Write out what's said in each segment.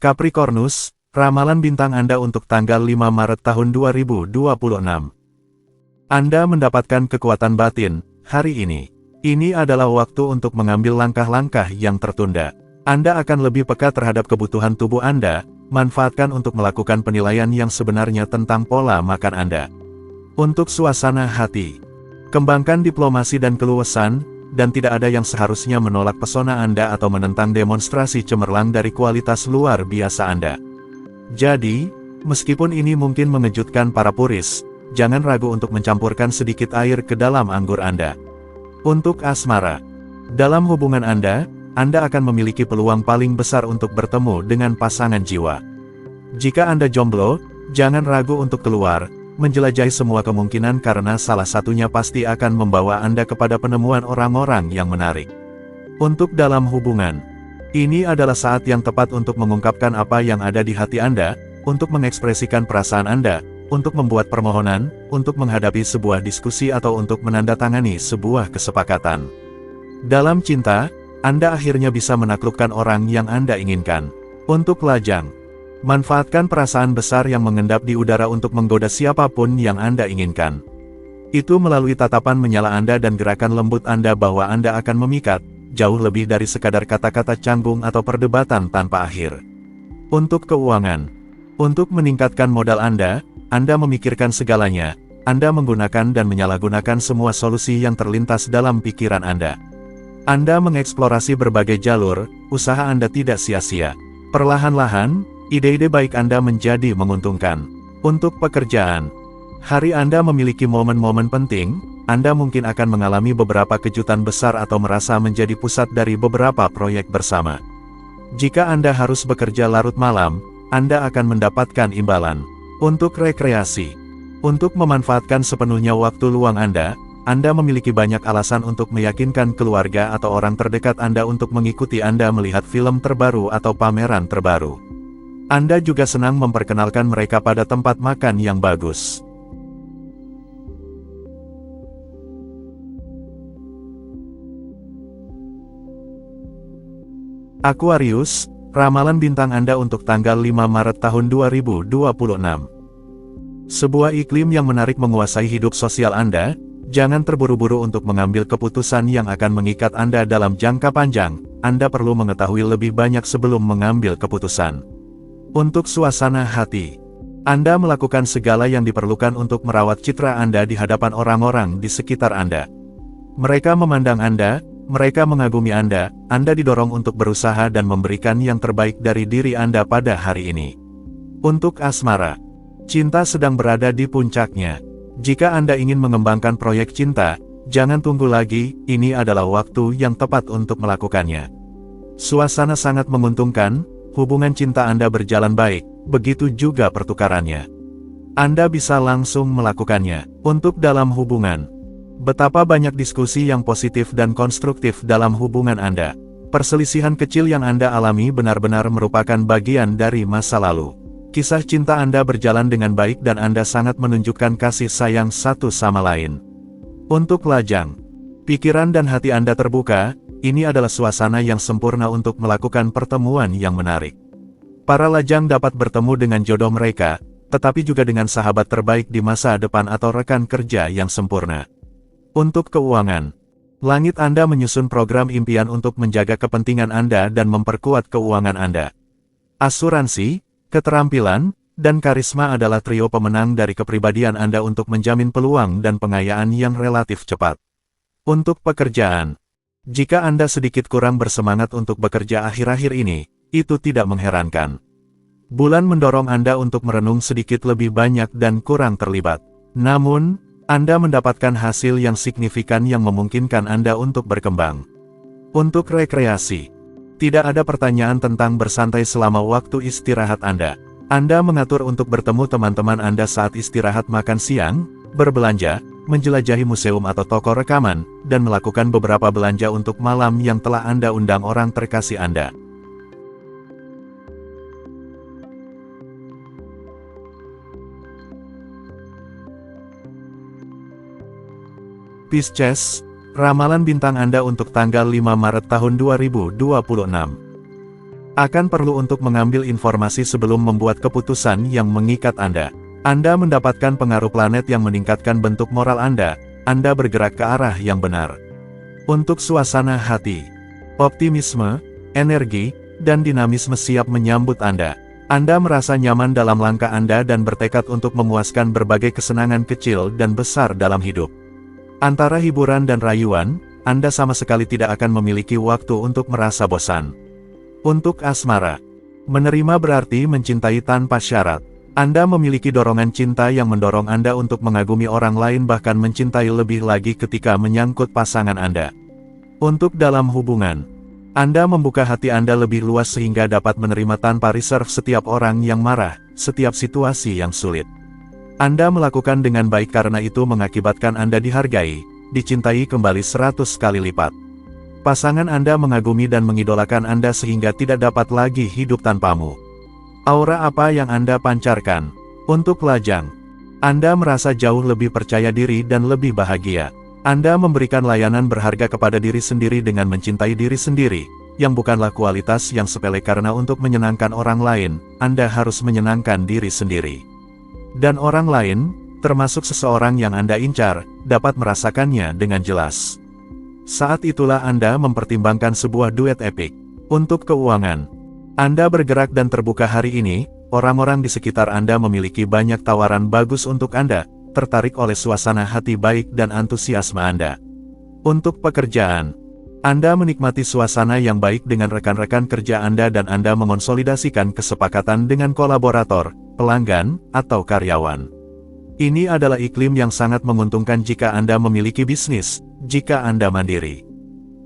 Capricornus, ramalan bintang Anda untuk tanggal 5 Maret tahun 2026. Anda mendapatkan kekuatan batin hari ini. Ini adalah waktu untuk mengambil langkah-langkah yang tertunda. Anda akan lebih peka terhadap kebutuhan tubuh Anda, manfaatkan untuk melakukan penilaian yang sebenarnya tentang pola makan Anda. Untuk suasana hati, kembangkan diplomasi dan keluasan, dan tidak ada yang seharusnya menolak pesona Anda atau menentang demonstrasi cemerlang dari kualitas luar biasa Anda. Jadi, meskipun ini mungkin mengejutkan para puris, jangan ragu untuk mencampurkan sedikit air ke dalam anggur Anda. Untuk asmara, dalam hubungan Anda akan memiliki peluang paling besar untuk bertemu dengan pasangan jiwa. Jika Anda jomblo, jangan ragu untuk keluar, menjelajahi semua kemungkinan karena salah satunya pasti akan membawa Anda kepada penemuan orang-orang yang menarik. Untuk dalam hubungan, ini adalah saat yang tepat untuk mengungkapkan apa yang ada di hati Anda, untuk mengekspresikan perasaan Anda, untuk membuat permohonan, untuk menghadapi sebuah diskusi atau untuk menandatangani sebuah kesepakatan. Dalam cinta, Anda akhirnya bisa menaklukkan orang yang Anda inginkan. Untuk lajang, manfaatkan perasaan besar yang mengendap di udara untuk menggoda siapapun yang Anda inginkan. Itu melalui tatapan menyala Anda dan gerakan lembut Anda bahwa Anda akan memikat, jauh lebih dari sekadar kata-kata canggung atau perdebatan tanpa akhir. Untuk keuangan, untuk meningkatkan modal Anda memikirkan segalanya, Anda menggunakan dan menyalahgunakan semua solusi yang terlintas dalam pikiran Anda. Anda mengeksplorasi berbagai jalur, usaha Anda tidak sia-sia. Perlahan-lahan, ide-ide baik Anda menjadi menguntungkan. Untuk pekerjaan, hari Anda memiliki momen-momen penting, Anda mungkin akan mengalami beberapa kejutan besar atau merasa menjadi pusat dari beberapa proyek bersama. Jika Anda harus bekerja larut malam, Anda akan mendapatkan imbalan. Untuk rekreasi, untuk memanfaatkan sepenuhnya waktu luang Anda memiliki banyak alasan untuk meyakinkan keluarga atau orang terdekat Anda untuk mengikuti Anda melihat film terbaru atau pameran terbaru. Anda juga senang memperkenalkan mereka pada tempat makan yang bagus. Aquarius, ramalan bintang Anda untuk tanggal 5 Maret tahun 2026. Sebuah iklim yang menarik menguasai hidup sosial Anda. Jangan terburu-buru untuk mengambil keputusan yang akan mengikat Anda dalam jangka panjang. Anda perlu mengetahui lebih banyak sebelum mengambil keputusan. Untuk suasana hati, Anda melakukan segala yang diperlukan untuk merawat citra Anda di hadapan orang-orang di sekitar Anda. Mereka memandang Anda, mereka mengagumi Anda didorong untuk berusaha dan memberikan yang terbaik dari diri Anda pada hari ini. Untuk asmara, cinta sedang berada di puncaknya. Jika Anda ingin mengembangkan proyek cinta, jangan tunggu lagi, ini adalah waktu yang tepat untuk melakukannya. Suasana sangat menguntungkan, hubungan cinta Anda berjalan baik, begitu juga pertukarannya. Anda bisa langsung melakukannya. Untuk dalam hubungan, betapa banyak diskusi yang positif dan konstruktif dalam hubungan Anda. Perselisihan kecil yang Anda alami benar-benar merupakan bagian dari masa lalu. Kisah cinta Anda berjalan dengan baik dan Anda sangat menunjukkan kasih sayang satu sama lain. Untuk lajang, pikiran dan hati Anda terbuka, ini adalah suasana yang sempurna untuk melakukan pertemuan yang menarik. Para lajang dapat bertemu dengan jodoh mereka, tetapi juga dengan sahabat terbaik di masa depan atau rekan kerja yang sempurna. Untuk keuangan, langit Anda menyusun program impian untuk menjaga kepentingan Anda dan memperkuat keuangan Anda. Asuransi, keterampilan, dan karisma adalah trio pemenang dari kepribadian Anda untuk menjamin peluang dan pengayaan yang relatif cepat. Untuk pekerjaan, jika Anda sedikit kurang bersemangat untuk bekerja akhir-akhir ini, itu tidak mengherankan. Bulan mendorong Anda untuk merenung sedikit lebih banyak dan kurang terlibat. Namun, Anda mendapatkan hasil yang signifikan yang memungkinkan Anda untuk berkembang. Untuk rekreasi, tidak ada pertanyaan tentang bersantai selama waktu istirahat Anda. Anda mengatur untuk bertemu teman-teman Anda saat istirahat makan siang, berbelanja, menjelajahi museum atau toko rekaman, dan melakukan beberapa belanja untuk malam yang telah Anda undang orang terkasih Anda. Pisces, ramalan bintang Anda untuk tanggal 5 Maret tahun 2026. Akan perlu untuk mengambil informasi sebelum membuat keputusan yang mengikat Anda. Anda mendapatkan pengaruh planet yang meningkatkan bentuk moral Anda bergerak ke arah yang benar. Untuk suasana hati, optimisme, energi, dan dinamisme siap menyambut Anda. Anda merasa nyaman dalam langkah Anda dan bertekad untuk memuaskan berbagai kesenangan kecil dan besar dalam hidup. Antara hiburan dan rayuan, Anda sama sekali tidak akan memiliki waktu untuk merasa bosan. Untuk asmara, menerima berarti mencintai tanpa syarat. Anda memiliki dorongan cinta yang mendorong Anda untuk mengagumi orang lain bahkan mencintai lebih lagi ketika menyangkut pasangan Anda. Untuk dalam hubungan, Anda membuka hati Anda lebih luas sehingga dapat menerima tanpa reserve setiap orang yang marah, setiap situasi yang sulit. Anda melakukan dengan baik karena itu mengakibatkan Anda dihargai, dicintai kembali 100 kali lipat. Pasangan Anda mengagumi dan mengidolakan Anda sehingga tidak dapat lagi hidup tanpamu. Aura apa yang Anda pancarkan? Untuk lajang, Anda merasa jauh lebih percaya diri dan lebih bahagia. Anda memberikan layanan berharga kepada diri sendiri dengan mencintai diri sendiri, yang bukanlah kualitas yang sepele karena untuk menyenangkan orang lain, Anda harus menyenangkan diri sendiri. Dan orang lain, termasuk seseorang yang Anda incar, dapat merasakannya dengan jelas. Saat itulah Anda mempertimbangkan sebuah duet epik. Untuk keuangan, Anda bergerak dan terbuka hari ini, orang-orang di sekitar Anda memiliki banyak tawaran bagus untuk Anda, tertarik oleh suasana hati baik dan antusiasme Anda. Untuk pekerjaan, Anda menikmati suasana yang baik dengan rekan-rekan kerja Anda dan Anda mengonsolidasikan kesepakatan dengan kolaborator, pelanggan, atau karyawan. Ini adalah iklim yang sangat menguntungkan jika Anda memiliki bisnis, jika Anda mandiri.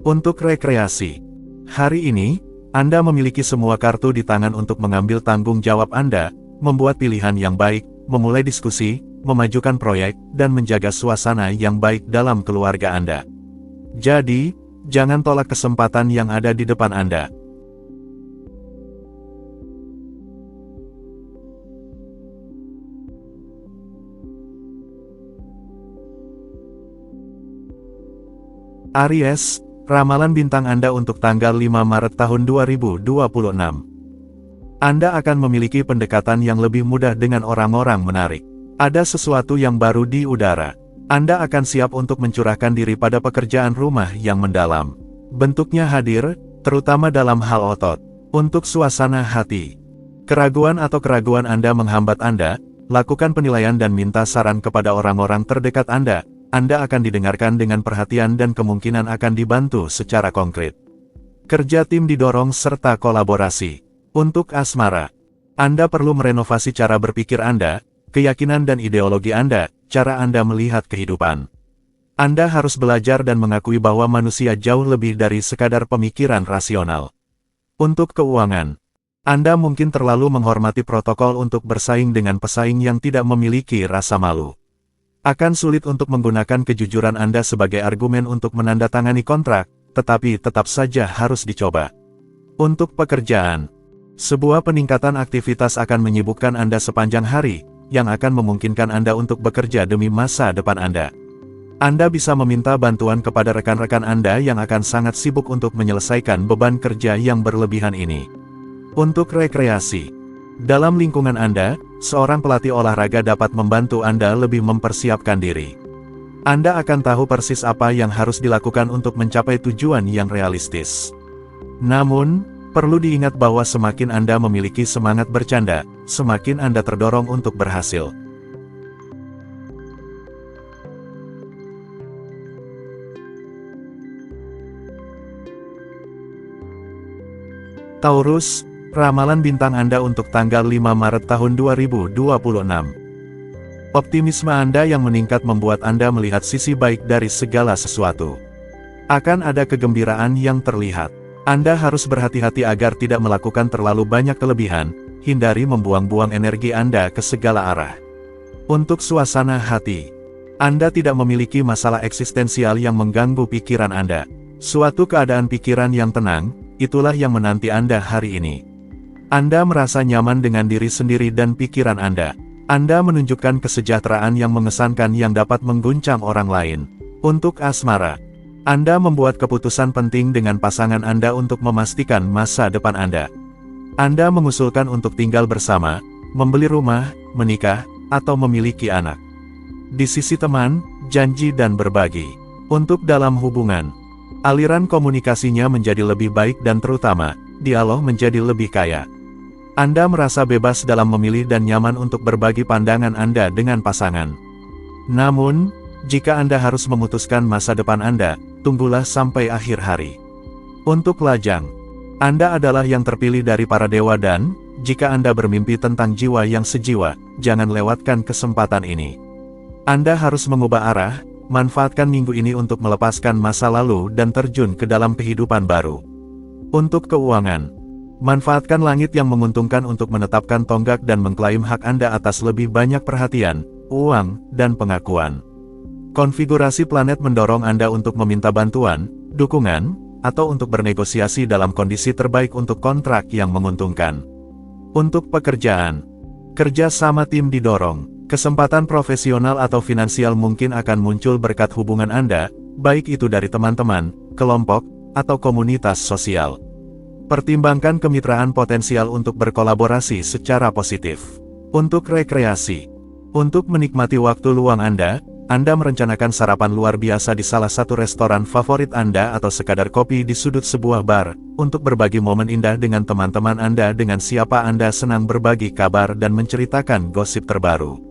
Untuk rekreasi, hari ini, Anda memiliki semua kartu di tangan untuk mengambil tanggung jawab Anda, membuat pilihan yang baik, memulai diskusi, memajukan proyek, dan menjaga suasana yang baik dalam keluarga Anda. Jadi, jangan tolak kesempatan yang ada di depan Anda. Aries, ramalan bintang Anda untuk tanggal 5 Maret tahun 2026. Anda akan memiliki pendekatan yang lebih mudah dengan orang-orang menarik. Ada sesuatu yang baru di udara. Anda akan siap untuk mencurahkan diri pada pekerjaan rumah yang mendalam. Bentuknya hadir, terutama dalam hal otot. Untuk suasana hati, keraguan atau keraguan Anda menghambat Anda, lakukan penilaian dan minta saran kepada orang-orang terdekat Anda. Anda akan didengarkan dengan perhatian dan kemungkinan akan dibantu secara konkret. Kerja tim didorong serta kolaborasi. Untuk asmara, Anda perlu merenovasi cara berpikir Anda, keyakinan dan ideologi Anda, cara Anda melihat kehidupan. Anda harus belajar dan mengakui bahwa manusia jauh lebih dari sekadar pemikiran rasional. Untuk keuangan, Anda mungkin terlalu menghormati protokol untuk bersaing dengan pesaing yang tidak memiliki rasa malu. Akan sulit untuk menggunakan kejujuran Anda sebagai argumen untuk menandatangani kontrak, tetapi tetap saja harus dicoba. Untuk pekerjaan, sebuah peningkatan aktivitas akan menyibukkan Anda sepanjang hari, yang akan memungkinkan Anda untuk bekerja demi masa depan Anda. Anda bisa meminta bantuan kepada rekan-rekan Anda yang akan sangat sibuk untuk menyelesaikan beban kerja yang berlebihan ini. Untuk rekreasi, dalam lingkungan Anda, seorang pelatih olahraga dapat membantu Anda lebih mempersiapkan diri. Anda akan tahu persis apa yang harus dilakukan untuk mencapai tujuan yang realistis. Namun, perlu diingat bahwa semakin Anda memiliki semangat bercanda, semakin Anda terdorong untuk berhasil. Taurus, ramalan bintang Anda untuk tanggal 5 Maret tahun 2026. Optimisme Anda yang meningkat membuat Anda melihat sisi baik dari segala sesuatu. Akan ada kegembiraan yang terlihat. Anda harus berhati-hati agar tidak melakukan terlalu banyak kelebihan, hindari membuang-buang energi Anda ke segala arah. Untuk suasana hati, Anda tidak memiliki masalah eksistensial yang mengganggu pikiran Anda. Suatu keadaan pikiran yang tenang, itulah yang menanti Anda hari ini. Anda merasa nyaman dengan diri sendiri dan pikiran Anda. Anda menunjukkan kesejahteraan yang mengesankan yang dapat mengguncang orang lain. Untuk asmara, Anda membuat keputusan penting dengan pasangan Anda untuk memastikan masa depan Anda. Anda mengusulkan untuk tinggal bersama, membeli rumah, menikah, atau memiliki anak. Di sisi teman, janji dan berbagi. Untuk dalam hubungan, aliran komunikasinya menjadi lebih baik dan terutama, dialog menjadi lebih kaya. Anda merasa bebas dalam memilih dan nyaman untuk berbagi pandangan Anda dengan pasangan. Namun, jika Anda harus memutuskan masa depan Anda, tunggulah sampai akhir hari. Untuk lajang, Anda adalah yang terpilih dari para dewa dan, jika Anda bermimpi tentang jiwa yang sejiwa, jangan lewatkan kesempatan ini. Anda harus mengubah arah, manfaatkan minggu ini untuk melepaskan masa lalu dan terjun ke dalam kehidupan baru. Untuk keuangan, manfaatkan langit yang menguntungkan untuk menetapkan tonggak dan mengklaim hak Anda atas lebih banyak perhatian, uang, dan pengakuan. Konfigurasi planet mendorong Anda untuk meminta bantuan, dukungan, atau untuk bernegosiasi dalam kondisi terbaik untuk kontrak yang menguntungkan. Untuk pekerjaan, kerja sama tim didorong. Kesempatan profesional atau finansial mungkin akan muncul berkat hubungan Anda, baik itu dari teman-teman, kelompok, atau komunitas sosial. Pertimbangkan kemitraan potensial untuk berkolaborasi secara positif. Untuk rekreasi, untuk menikmati waktu luang Anda merencanakan sarapan luar biasa di salah satu restoran favorit Anda atau sekadar kopi di sudut sebuah bar, untuk berbagi momen indah dengan teman-teman Anda dengan siapa Anda senang berbagi kabar dan menceritakan gosip terbaru.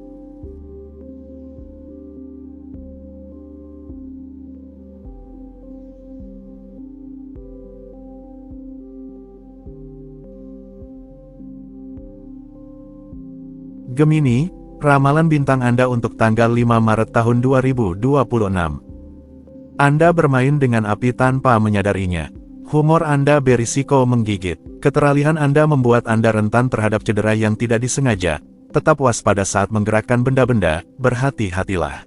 Gemini, ramalan bintang Anda untuk tanggal 5 Maret tahun 2026. Anda bermain dengan api tanpa menyadarinya. Humor Anda berisiko menggigit. Keteralihan Anda membuat Anda rentan terhadap cedera yang tidak disengaja. Tetap waspada saat menggerakkan benda-benda, berhati-hatilah.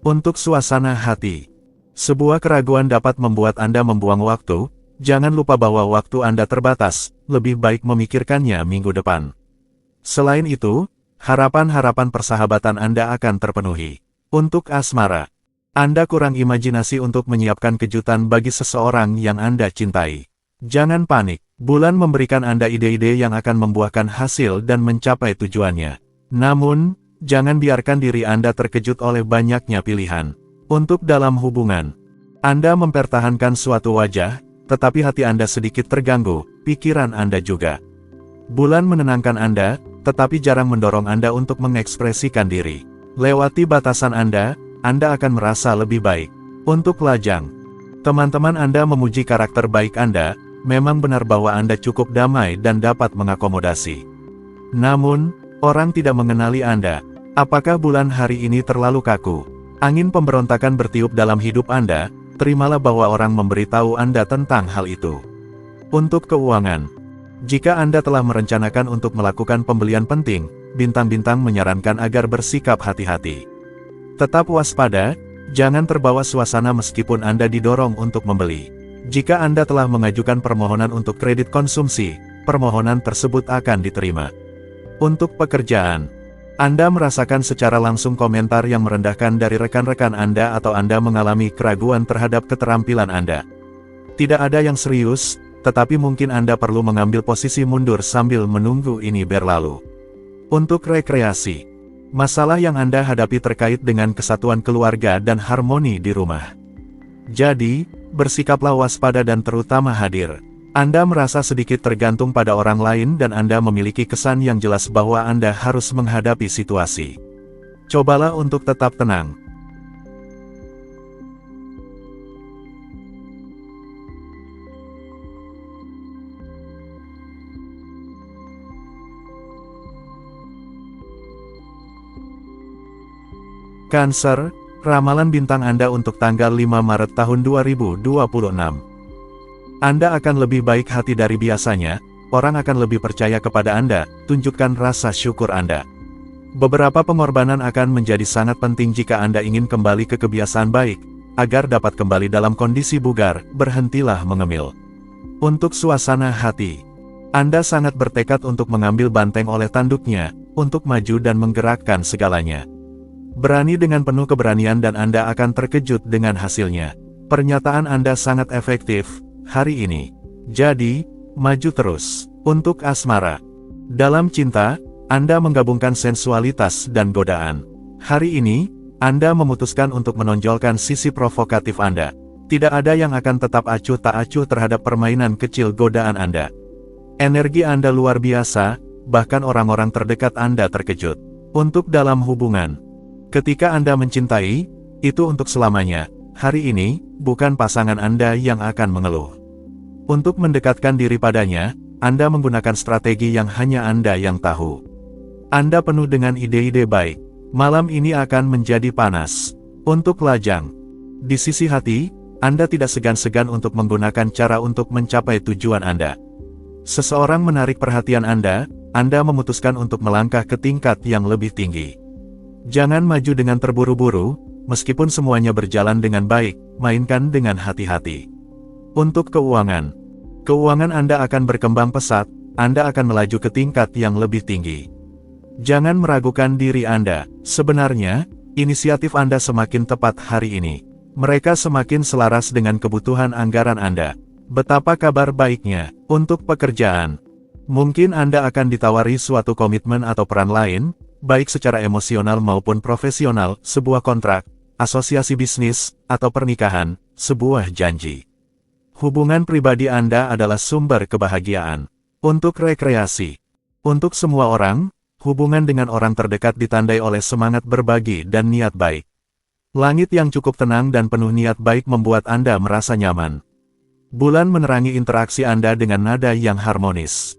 Untuk suasana hati, sebuah keraguan dapat membuat Anda membuang waktu. Jangan lupa bahwa waktu Anda terbatas, lebih baik memikirkannya minggu depan. Selain itu, harapan-harapan persahabatan Anda akan terpenuhi. Untuk asmara, Anda kurang imajinasi untuk menyiapkan kejutan bagi seseorang yang Anda cintai. Jangan panik, bulan memberikan Anda ide-ide yang akan membuahkan hasil dan mencapai tujuannya. Namun, jangan biarkan diri Anda terkejut oleh banyaknya pilihan. Untuk dalam hubungan, Anda mempertahankan suatu wajah, tetapi hati Anda sedikit terganggu, pikiran Anda juga. Bulan menenangkan Anda, tetapi jarang mendorong Anda untuk mengekspresikan diri. Lewati batasan Anda akan merasa lebih baik. Untuk lajang, teman-teman Anda memuji karakter baik Anda, memang benar bahwa Anda cukup damai dan dapat mengakomodasi. Namun, orang tidak mengenali Anda. Apakah bulan hari ini terlalu kaku? Angin pemberontakan bertiup dalam hidup Anda, terimalah bahwa orang memberitahu Anda tentang hal itu. Untuk keuangan, jika Anda telah merencanakan untuk melakukan pembelian penting, bintang-bintang menyarankan agar bersikap hati-hati. Tetap waspada, jangan terbawa suasana meskipun Anda didorong untuk membeli. Jika Anda telah mengajukan permohonan untuk kredit konsumsi, permohonan tersebut akan diterima. Untuk pekerjaan, Anda merasakan secara langsung komentar yang merendahkan dari rekan-rekan Anda atau Anda mengalami keraguan terhadap keterampilan Anda. Tidak ada yang serius, tetapi mungkin Anda perlu mengambil posisi mundur sambil menunggu ini berlalu. Untuk rekreasi, masalah yang Anda hadapi terkait dengan kesatuan keluarga dan harmoni di rumah. Jadi, bersikaplah waspada dan terutama hadir. Anda merasa sedikit tergantung pada orang lain dan Anda memiliki kesan yang jelas bahwa Anda harus menghadapi situasi. Cobalah untuk tetap tenang. Cancer, ramalan bintang Anda untuk tanggal 5 Maret tahun 2026. Anda akan lebih baik hati dari biasanya, orang akan lebih percaya kepada Anda, tunjukkan rasa syukur Anda. Beberapa pengorbanan akan menjadi sangat penting jika Anda ingin kembali ke kebiasaan baik, agar dapat kembali dalam kondisi bugar, berhentilah mengemil. Untuk suasana hati, Anda sangat bertekad untuk mengambil banteng oleh tanduknya, untuk maju dan menggerakkan segalanya. Berani dengan penuh keberanian dan Anda akan terkejut dengan hasilnya. Pernyataan Anda sangat efektif hari ini. Jadi, maju terus. Untuk asmara. Dalam cinta, Anda menggabungkan sensualitas dan godaan. Hari ini, Anda memutuskan untuk menonjolkan sisi provokatif Anda. Tidak ada yang akan tetap acuh tak acuh terhadap permainan kecil godaan Anda. Energi Anda luar biasa, bahkan orang-orang terdekat Anda terkejut. Untuk dalam hubungan. Ketika Anda mencintai, itu untuk selamanya. Hari ini, bukan pasangan Anda yang akan mengeluh. Untuk mendekatkan diri padanya, Anda menggunakan strategi yang hanya Anda yang tahu. Anda penuh dengan ide-ide baik. Malam ini akan menjadi panas. Untuk lajang. Di sisi hati, Anda tidak segan-segan untuk menggunakan cara untuk mencapai tujuan Anda. Seseorang menarik perhatian Anda memutuskan untuk melangkah ke tingkat yang lebih tinggi. Jangan maju dengan terburu-buru, meskipun semuanya berjalan dengan baik, mainkan dengan hati-hati. Untuk keuangan. Keuangan Anda akan berkembang pesat, Anda akan melaju ke tingkat yang lebih tinggi. Jangan meragukan diri Anda. Sebenarnya, inisiatif Anda semakin tepat hari ini. Mereka semakin selaras dengan kebutuhan anggaran Anda. Betapa kabar baiknya. Untuk pekerjaan. Mungkin Anda akan ditawari suatu komitmen atau peran lain, baik secara emosional maupun profesional, sebuah kontrak, asosiasi bisnis, atau pernikahan, sebuah janji. Hubungan pribadi Anda adalah sumber kebahagiaan. Untuk rekreasi. Untuk semua orang, hubungan dengan orang terdekat ditandai oleh semangat berbagi dan niat baik. Langit yang cukup tenang dan penuh niat baik membuat Anda merasa nyaman. Bulan menerangi interaksi Anda dengan nada yang harmonis.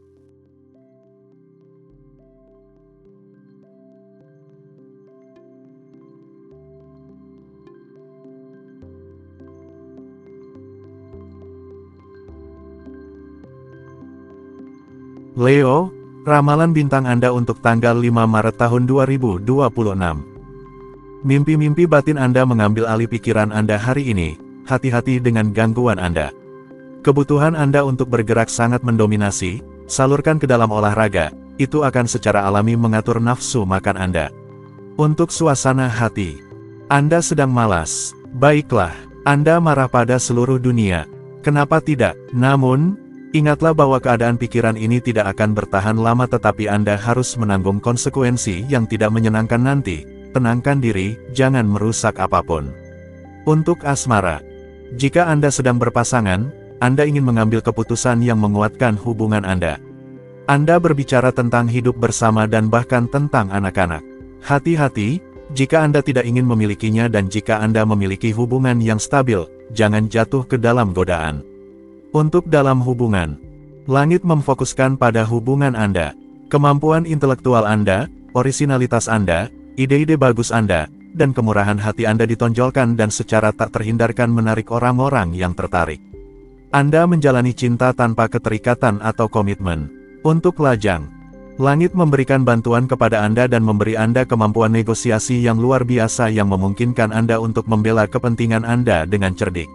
Leo, ramalan bintang Anda untuk tanggal 5 Maret tahun 2026. Mimpi-mimpi batin Anda mengambil alih pikiran Anda hari ini, hati-hati dengan gangguan Anda. Kebutuhan Anda untuk bergerak sangat mendominasi, salurkan ke dalam olahraga, itu akan secara alami mengatur nafsu makan Anda. Untuk suasana hati. Anda sedang malas, baiklah, Anda marah pada seluruh dunia. Kenapa tidak? Namun, ingatlah bahwa keadaan pikiran ini tidak akan bertahan lama tetapi Anda harus menanggung konsekuensi yang tidak menyenangkan nanti. Tenangkan diri, jangan merusak apapun. Untuk asmara. Jika Anda sedang berpasangan, Anda ingin mengambil keputusan yang menguatkan hubungan Anda. Anda berbicara tentang hidup bersama dan bahkan tentang anak-anak. Hati-hati, jika Anda tidak ingin memilikinya dan jika Anda memiliki hubungan yang stabil, jangan jatuh ke dalam godaan. Untuk dalam hubungan. Langit memfokuskan pada hubungan Anda. Kemampuan intelektual Anda, orisinalitas Anda, ide-ide bagus Anda, dan kemurahan hati Anda ditonjolkan dan secara tak terhindarkan menarik orang-orang yang tertarik. Anda menjalani cinta tanpa keterikatan atau komitmen. Untuk lajang. Langit memberikan bantuan kepada Anda dan memberi Anda kemampuan negosiasi yang luar biasa yang memungkinkan Anda untuk membela kepentingan Anda dengan cerdik.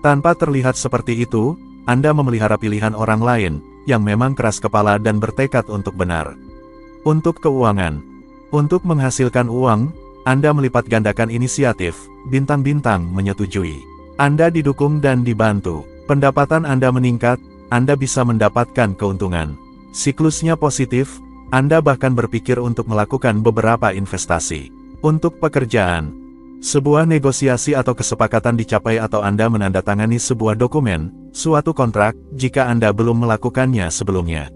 Tanpa terlihat seperti itu, Anda memelihara pilihan orang lain, yang memang keras kepala dan bertekad untuk benar. Untuk keuangan. Untuk menghasilkan uang, Anda melipat gandakan inisiatif, bintang-bintang menyetujui. Anda didukung dan dibantu. Pendapatan Anda meningkat, Anda bisa mendapatkan keuntungan. Siklusnya positif, Anda bahkan berpikir untuk melakukan beberapa investasi. Untuk pekerjaan. Sebuah negosiasi atau kesepakatan dicapai atau Anda menandatangani sebuah dokumen, suatu kontrak, jika Anda belum melakukannya sebelumnya.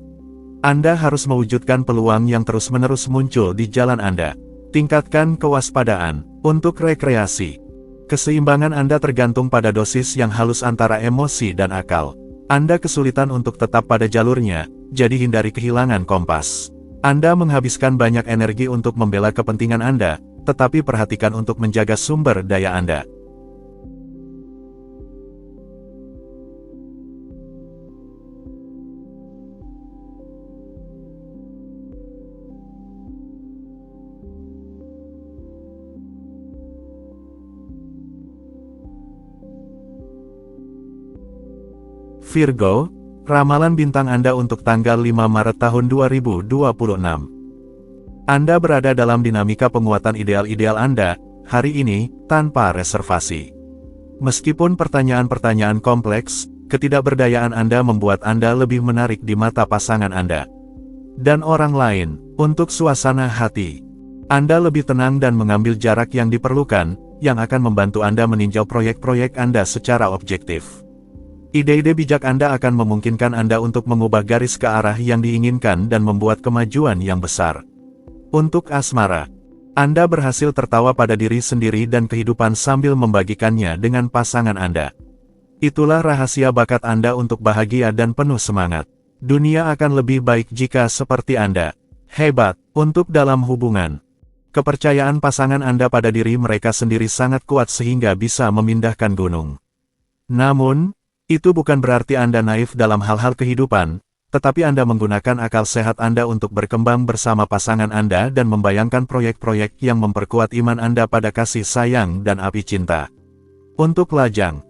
Anda harus mewujudkan peluang yang terus-menerus muncul di jalan Anda. Tingkatkan kewaspadaan. Untuk rekreasi. Keseimbangan Anda tergantung pada dosis yang halus antara emosi dan akal. Anda kesulitan untuk tetap pada jalurnya, jadi hindari kehilangan kompas. Anda menghabiskan banyak energi untuk membela kepentingan Anda, tetapi perhatikan untuk menjaga sumber daya Anda. Virgo, ramalan bintang Anda untuk tanggal 5 Maret tahun 2026. Anda berada dalam dinamika penguatan ideal-ideal Anda, hari ini, tanpa reservasi. Meskipun pertanyaan-pertanyaan kompleks, ketidakberdayaan Anda membuat Anda lebih menarik di mata pasangan Anda dan orang lain. Untuk suasana hati, Anda lebih tenang dan mengambil jarak yang diperlukan, yang akan membantu Anda meninjau proyek-proyek Anda secara objektif. Ide-ide bijak Anda akan memungkinkan Anda untuk mengubah garis ke arah yang diinginkan dan membuat kemajuan yang besar. Untuk asmara, Anda berhasil tertawa pada diri sendiri dan kehidupan sambil membagikannya dengan pasangan Anda. Itulah rahasia bakat Anda untuk bahagia dan penuh semangat. Dunia akan lebih baik jika seperti Anda. Hebat. Untuk dalam hubungan, kepercayaan pasangan Anda pada diri mereka sendiri sangat kuat sehingga bisa memindahkan gunung. Namun, itu bukan berarti Anda naif dalam hal-hal kehidupan, tetapi Anda menggunakan akal sehat Anda untuk berkembang bersama pasangan Anda dan membayangkan proyek-proyek yang memperkuat iman Anda pada kasih sayang dan api cinta. Untuk lajang,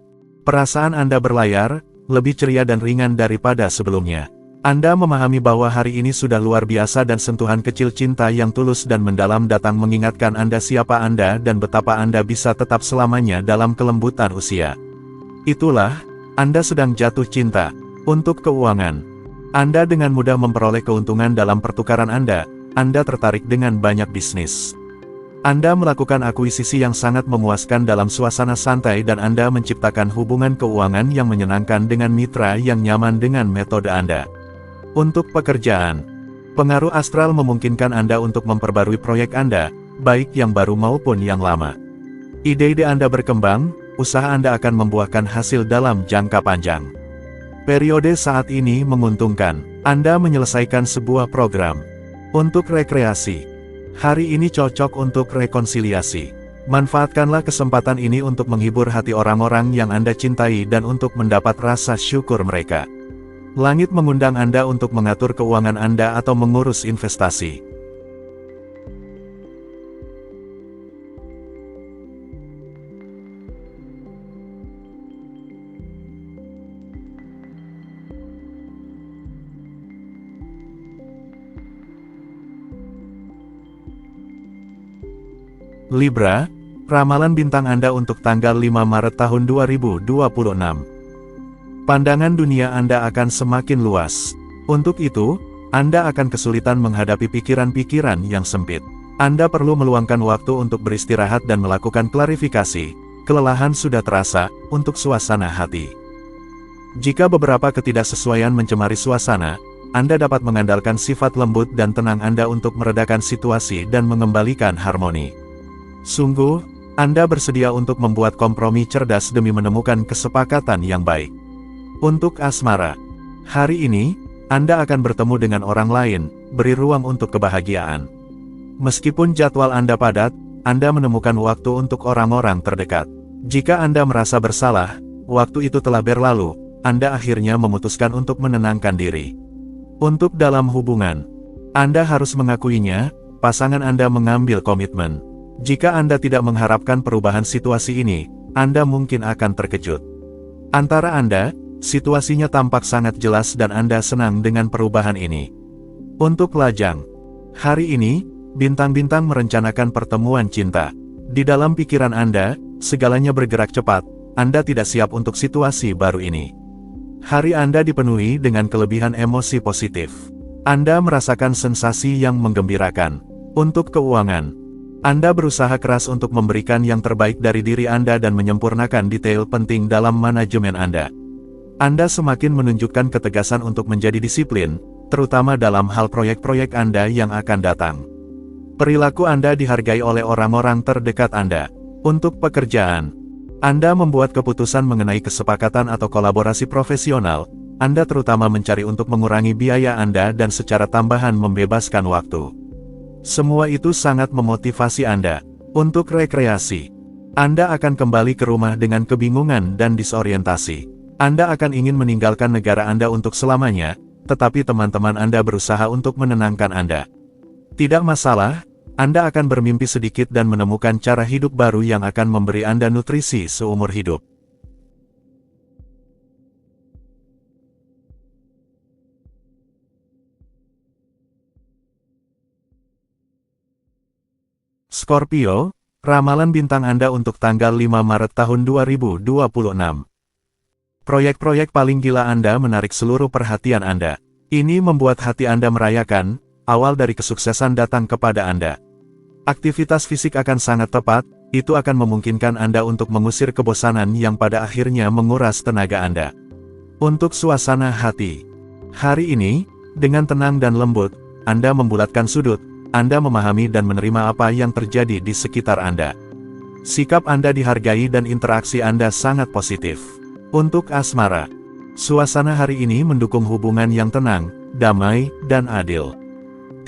perasaan Anda berlayar, lebih ceria dan ringan daripada sebelumnya. Anda memahami bahwa hari ini sudah luar biasa dan sentuhan kecil cinta yang tulus dan mendalam datang mengingatkan Anda siapa Anda dan betapa Anda bisa tetap selamanya dalam kelembutan usia. Itulah, Anda sedang jatuh cinta. Untuk keuangan, Anda dengan mudah memperoleh keuntungan dalam pertukaran Anda tertarik dengan banyak bisnis. Anda melakukan akuisisi yang sangat memuaskan dalam suasana santai dan Anda menciptakan hubungan keuangan yang menyenangkan dengan mitra yang nyaman dengan metode Anda. Untuk pekerjaan, pengaruh astral memungkinkan Anda untuk memperbarui proyek Anda, baik yang baru maupun yang lama. Ide-ide Anda berkembang, usaha Anda akan membuahkan hasil dalam jangka panjang. Periode saat ini menguntungkan, Anda menyelesaikan sebuah program. Untuk rekreasi, hari ini cocok untuk rekonsiliasi. Manfaatkanlah kesempatan ini untuk menghibur hati orang-orang yang Anda cintai dan untuk mendapat rasa syukur mereka. Langit mengundang Anda untuk mengatur keuangan Anda atau mengurus investasi. Libra, ramalan bintang Anda untuk tanggal 5 Maret tahun 2026. Pandangan dunia Anda akan semakin luas. Untuk itu, Anda akan kesulitan menghadapi pikiran-pikiran yang sempit. Anda perlu meluangkan waktu untuk beristirahat dan melakukan klarifikasi. Kelelahan sudah terasa untuk suasana hati. Jika beberapa ketidaksesuaian mencemari suasana, Anda dapat mengandalkan sifat lembut dan tenang Anda untuk meredakan situasi dan mengembalikan harmoni. Sungguh, Anda bersedia untuk membuat kompromi cerdas demi menemukan kesepakatan yang baik. Untuk asmara, hari ini, Anda akan bertemu dengan orang lain, beri ruang untuk kebahagiaan. Meskipun jadwal Anda padat, Anda menemukan waktu untuk orang-orang terdekat. Jika Anda merasa bersalah, waktu itu telah berlalu, Anda akhirnya memutuskan untuk menenangkan diri. Untuk dalam hubungan, Anda harus mengakuinya, pasangan Anda mengambil komitmen. Jika Anda tidak mengharapkan perubahan situasi ini, Anda mungkin akan terkejut. Antara Anda, situasinya tampak sangat jelas dan Anda senang dengan perubahan ini. Untuk lajang, hari ini, bintang-bintang merencanakan pertemuan cinta. Di dalam pikiran Anda, segalanya bergerak cepat, Anda tidak siap untuk situasi baru ini. Hari Anda dipenuhi dengan kelebihan emosi positif. Anda merasakan sensasi yang menggembirakan. Untuk keuangan, Anda berusaha keras untuk memberikan yang terbaik dari diri Anda dan menyempurnakan detail penting dalam manajemen Anda. Anda semakin menunjukkan ketegasan untuk menjadi disiplin, terutama dalam hal proyek-proyek Anda yang akan datang. Perilaku Anda dihargai oleh orang-orang terdekat Anda. Untuk pekerjaan, Anda membuat keputusan mengenai kesepakatan atau kolaborasi profesional, Anda terutama mencari untuk mengurangi biaya Anda dan secara tambahan membebaskan waktu. Semua itu sangat memotivasi Anda. Untuk rekreasi, Anda akan kembali ke rumah dengan kebingungan dan disorientasi. Anda akan ingin meninggalkan negara Anda untuk selamanya, tetapi teman-teman Anda berusaha untuk menenangkan Anda. Tidak masalah, Anda akan bermimpi sedikit dan menemukan cara hidup baru yang akan memberi Anda nutrisi seumur hidup. Scorpio, ramalan bintang Anda untuk tanggal 5 Maret tahun 2026. Proyek-proyek paling gila Anda menarik seluruh perhatian Anda. Ini membuat hati Anda merayakan, awal dari kesuksesan datang kepada Anda. Aktivitas fisik akan sangat tepat, itu akan memungkinkan Anda untuk mengusir kebosanan yang pada akhirnya menguras tenaga Anda. Untuk suasana hati. Hari ini, dengan tenang dan lembut, Anda membulatkan sudut, Anda memahami dan menerima apa yang terjadi di sekitar Anda. Sikap Anda dihargai dan interaksi Anda sangat positif. Untuk asmara. Suasana hari ini mendukung hubungan yang tenang, damai, dan adil.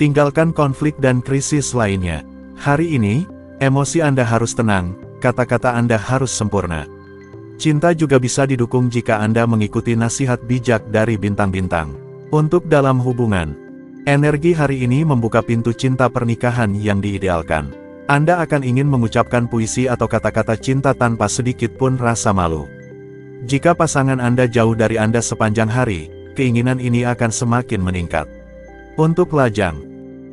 Tinggalkan konflik dan krisis lainnya. Hari ini, emosi Anda harus tenang, kata-kata Anda harus sempurna. Cinta juga bisa didukung jika Anda mengikuti nasihat bijak dari bintang-bintang. Untuk dalam hubungan. Energi hari ini membuka pintu cinta pernikahan yang diidealkan. Anda akan ingin mengucapkan puisi atau kata-kata cinta tanpa sedikit pun rasa malu. Jika pasangan Anda jauh dari Anda sepanjang hari, keinginan ini akan semakin meningkat. Untuk lajang.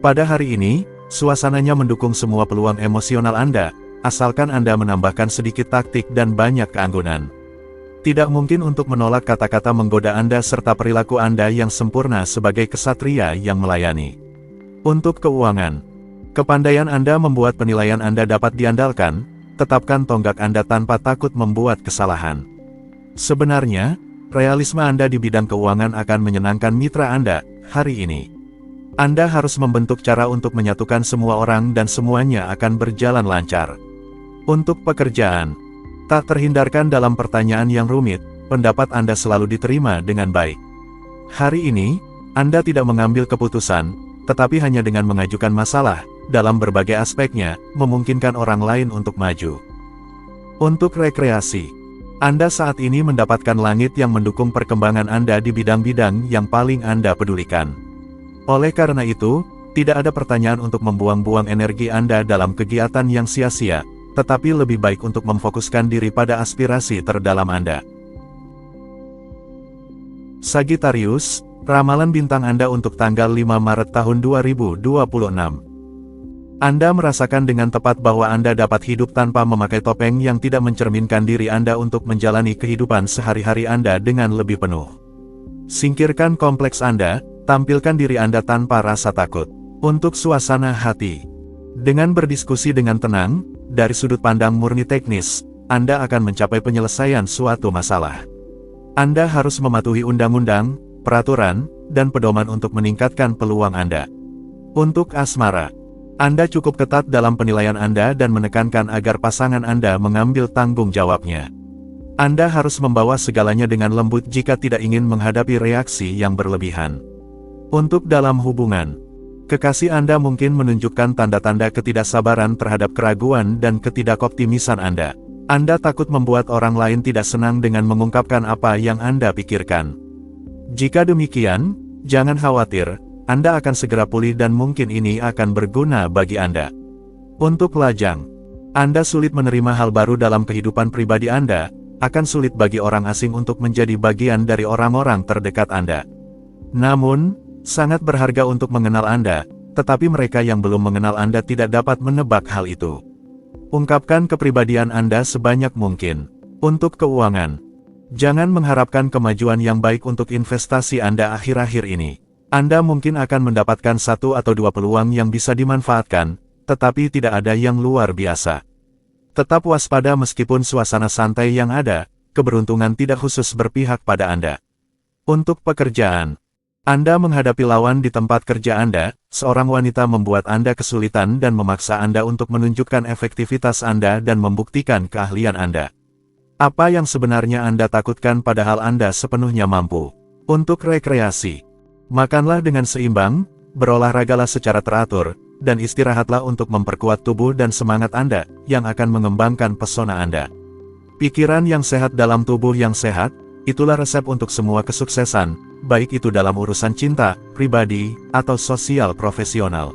Pada hari ini, suasananya mendukung semua peluang emosional Anda, asalkan Anda menambahkan sedikit taktik dan banyak keanggunan. Tidak mungkin untuk menolak kata-kata menggoda Anda serta perilaku Anda yang sempurna sebagai kesatria yang melayani. Untuk keuangan. Kepandaian Anda membuat penilaian Anda dapat diandalkan, tetapkan tonggak Anda tanpa takut membuat kesalahan. Sebenarnya, realisme Anda di bidang keuangan akan menyenangkan mitra Anda hari ini. Anda harus membentuk cara untuk menyatukan semua orang dan semuanya akan berjalan lancar. Untuk pekerjaan. Tak terhindarkan dalam pertanyaan yang rumit, pendapat Anda selalu diterima dengan baik. Hari ini, Anda tidak mengambil keputusan, tetapi hanya dengan mengajukan masalah, dalam berbagai aspeknya, memungkinkan orang lain untuk maju. Untuk rekreasi. Anda saat ini mendapatkan langit yang mendukung perkembangan Anda di bidang-bidang yang paling Anda pedulikan. Oleh karena itu, tidak ada pertanyaan untuk membuang-buang energi Anda dalam kegiatan yang sia-sia, tetapi lebih baik untuk memfokuskan diri pada aspirasi terdalam Anda. Sagittarius, ramalan bintang Anda untuk tanggal 5 Maret tahun 2026. Anda merasakan dengan tepat bahwa Anda dapat hidup tanpa memakai topeng yang tidak mencerminkan diri Anda untuk menjalani kehidupan sehari-hari Anda dengan lebih penuh. Singkirkan kompleks Anda, tampilkan diri Anda tanpa rasa takut. Untuk suasana hati. Dengan berdiskusi dengan tenang, dari sudut pandang murni teknis, Anda akan mencapai penyelesaian suatu masalah. Anda harus mematuhi undang-undang, peraturan, dan pedoman untuk meningkatkan peluang Anda. Untuk asmara. Anda cukup ketat dalam penilaian Anda dan menekankan agar pasangan Anda mengambil tanggung jawabnya. Anda harus membawa segalanya dengan lembut jika tidak ingin menghadapi reaksi yang berlebihan. Untuk dalam hubungan. Kekasih Anda mungkin menunjukkan tanda-tanda ketidaksabaran terhadap keraguan dan ketidakoptimisan Anda. Anda takut membuat orang lain tidak senang dengan mengungkapkan apa yang Anda pikirkan. Jika demikian, jangan khawatir. Anda akan segera pulih dan mungkin ini akan berguna bagi Anda. Untuk lajang. Anda sulit menerima hal baru dalam kehidupan pribadi Anda, akan sulit bagi orang asing untuk menjadi bagian dari orang-orang terdekat Anda. Namun, sangat berharga untuk mengenal Anda, tetapi mereka yang belum mengenal Anda tidak dapat menebak hal itu. Ungkapkan kepribadian Anda sebanyak mungkin. Untuk keuangan. Jangan mengharapkan kemajuan yang baik untuk investasi Anda akhir-akhir ini. Anda mungkin akan mendapatkan satu atau dua peluang yang bisa dimanfaatkan, tetapi tidak ada yang luar biasa. Tetap waspada meskipun suasana santai yang ada, keberuntungan tidak khusus berpihak pada Anda. Untuk pekerjaan. Anda menghadapi lawan di tempat kerja Anda, seorang wanita membuat Anda kesulitan dan memaksa Anda untuk menunjukkan efektivitas Anda dan membuktikan keahlian Anda. Apa yang sebenarnya Anda takutkan padahal Anda sepenuhnya mampu. Untuk rekreasi. Makanlah dengan seimbang, berolahragalah secara teratur, dan istirahatlah untuk memperkuat tubuh dan semangat Anda, yang akan mengembangkan pesona Anda. Pikiran yang sehat dalam tubuh yang sehat, itulah resep untuk semua kesuksesan, baik itu dalam urusan cinta, pribadi, atau sosial profesional.